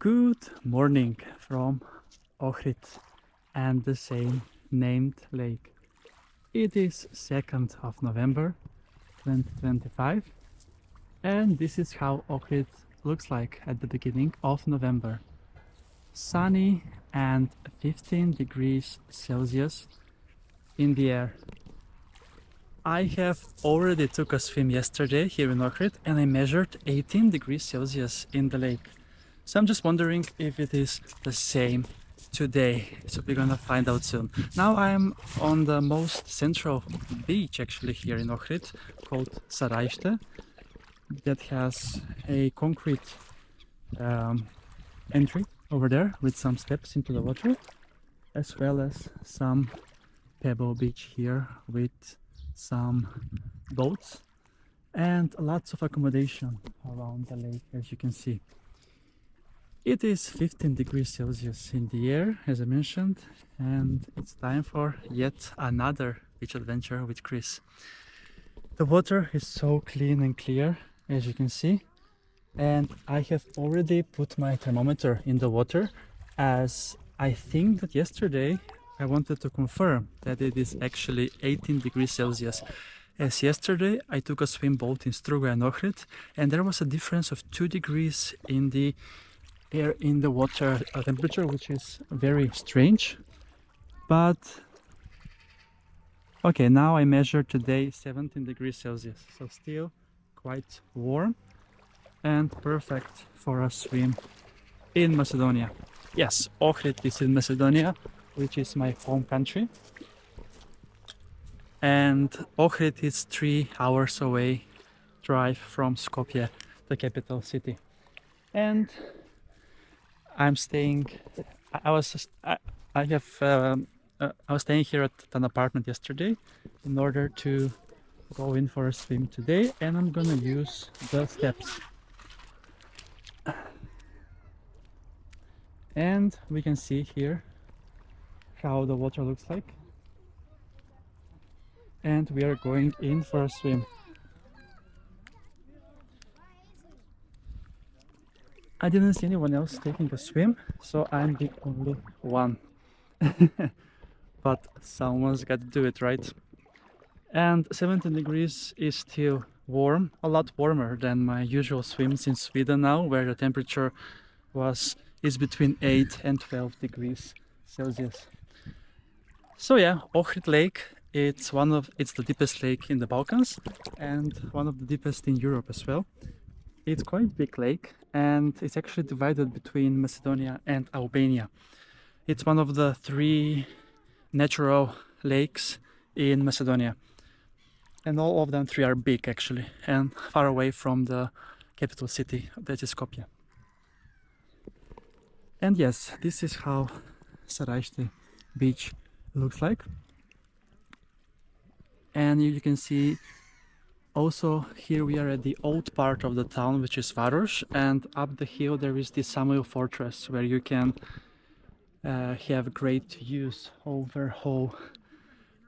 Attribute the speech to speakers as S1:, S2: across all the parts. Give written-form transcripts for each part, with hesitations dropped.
S1: Good morning from Ohrid and the same named lake. It is 2nd of November 2025 and this is how Ohrid looks like at the beginning of November. Sunny and 15 degrees Celsius in the air. I have already took a swim yesterday here in Ohrid and I measured 18 degrees Celsius in the lake. So I'm just wondering if it is the same today. So we're gonna find out soon. Now I'm on the most central beach actually here in Ohrid called Saraiste, that has a concrete entry over there with some steps into the water, as well as some pebble beach here with some boats and lots of accommodation around the lake, as you can see. It is 15 degrees Celsius in the air, as I mentioned, and it's time for yet another beach adventure with Chris. The water is so clean and clear, as you can see, and I have already put my thermometer in the water, as I think that yesterday I wanted to confirm that it is actually 18 degrees Celsius. As yesterday I took a swim both in Struga and Ohrid, and there was a difference of 2 degrees in the air in the water temperature, which is very strange. But okay, now I measured today 17 degrees Celsius, so still quite warm and perfect for a swim in Macedonia. Yes, Ohrid is in Macedonia, which is my home country, and Ohrid is 3 hours away drive from Skopje, the capital city. And I'm staying. I was staying here at an apartment yesterday in order to go in for a swim today, and I'm gonna use the steps. And we can see here how the water looks like. And we are going in for a swim. I didn't see anyone else taking a swim, so I'm the only one. But someone's got to do it, right? And 17 degrees is still warm, a lot warmer than my usual swims in Sweden now, where the temperature is between 8 and 12 degrees Celsius. So yeah, Ohrid Lake, it's the deepest lake in the Balkans and one of the deepest in Europe as well. It's quite a big lake, and it's actually divided between Macedonia and Albania. It's one of the 3 natural lakes in Macedonia, and all of them 3 are big actually, and far away from the capital city, that is Skopje. And yes, this is how Saraiste beach looks like. And you can see also here we are at the old part of the town, which is Varoš, and up the hill there is the Samuel Fortress, where you can have great views over whole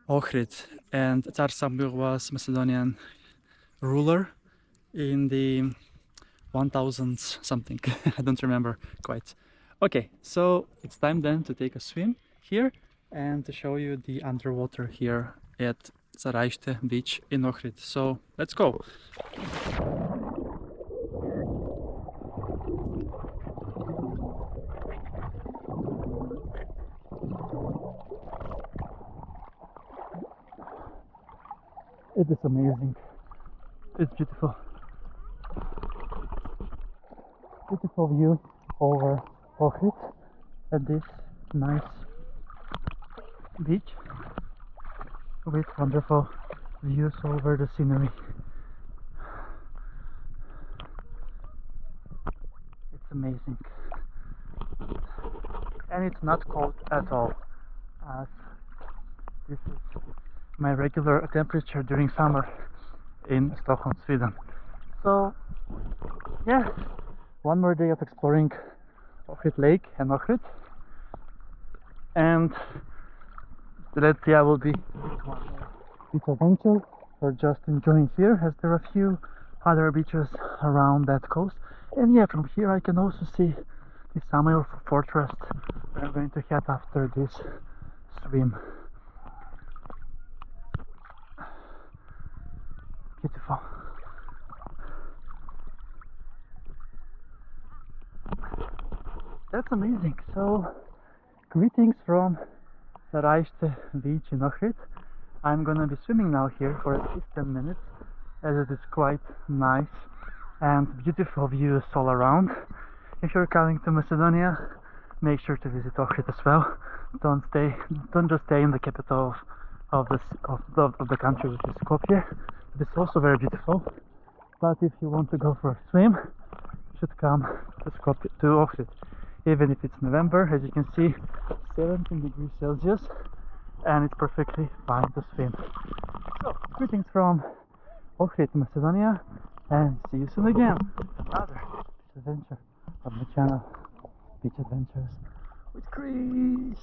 S1: Ohrid. And Tsar Samuel was Macedonian ruler in the 1000s something. I don't remember quite. Okay, so it's time then to take a swim here and to show you the underwater here at Saraiste beach in Ohrid. So let's go. It is amazing. It's beautiful. Beautiful view over Ohrid at this nice beach with wonderful views over the scenery. It's amazing. And it's not cold at all, as this is my regular temperature during summer in Stockholm, Sweden. So yeah, one more day of exploring Ohrid Lake and Ohrid, and let's see, I will be beach adventure or just enjoying here, as there are a few other beaches around that coast. And yeah, from here I can also see the summer fortress we're going to head after this swim. Beautiful. That's amazing. So, greetings from Saraiste beach in Ohrid. I'm gonna be swimming now here for at least 10 minutes, as it is quite nice and beautiful views all around. If you're coming to Macedonia, make sure to visit Ohrid as well. Don't just stay in the capital of the country, which is Skopje. It's also very beautiful. But if you want to go for a swim, you should come to Skopje, to Ohrid. Even if it's November, as you can see, 17 degrees Celsius, and it's perfectly fine to swim. So, greetings from Ohrid, Macedonia, and see you soon again with another adventure of the channel, Beach Adventures with Chris.